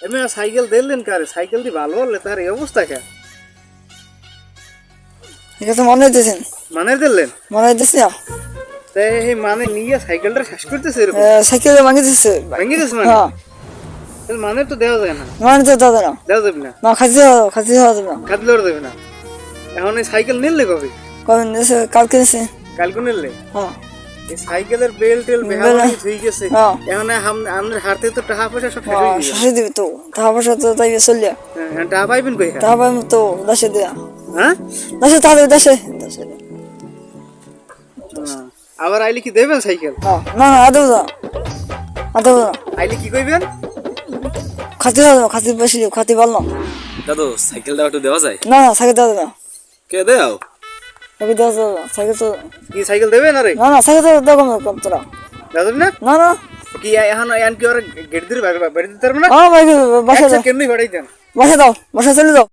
এমনি সাইকেল দিলেন কারে? সাইকেল দি ভালো হলে তার এই অবস্থা কে? ঠিক আছে মনে হইতেছেন মানে দিলেন মনে হইতেছে তাই এই মানে নিয়ে সাইকেলটা শেষ করতেছে এরকম সাইকেল ভাঙে দিচ্ছে ভেঙে গেছে মানে? হ্যাঁ তাহলে মানে তো দেওয়া যায় না, মানে তো দাদা না দেওয়া যাবে না, না খাইতে হওয়া যাবে না খাদলে ওরা দেবে না। এখন এই সাইকেল নিলে কবে? কখন দিয়েছে কালকে দিয়েছে কালকে নিলে হ্যাঁ এই সাইকেলের বেল টেল বেহানি ধুই গেছে। হ্যাঁ। এখন আমাদের হাতে তো টাকা পয়সা সব শেষ হয়ে গেছে। শাসি দিবি তো টাকা পয়সা তো তাই চলিয়া হ্যাঁ, টাকা পাইবেন কই? টাকা পাই তো দেশে দেয়া হ্যাঁ দেশে তাহলে দেশে দেশে আবার আইলে কি দেবেন সাইকেল? হ্যাঁ না না আদৌ না আইলে কি কইবেন? খাতি হওয়া যাবে খাতি বেশি খাতি ভালো না দাদু সাইকেলটা একটু দেওয়া যায়? না না সাইকেল দেওয়া যাবে না কে দেও? সাইকেল দেওয়া যাবে না সাইকেল তো কি সাইকেল দেবেন? আরে না না সাইকেল তো দেওয়া কম তোরা দাদুর না না না কি এখন কি ওরা গেট দিয়ে বাড়ি দিতে পারবে না? হ্যাঁ ভাই বাসা আচ্ছা দাও কেমনি বাড়াই দেন? বাসা দাও বাসা চলে যাও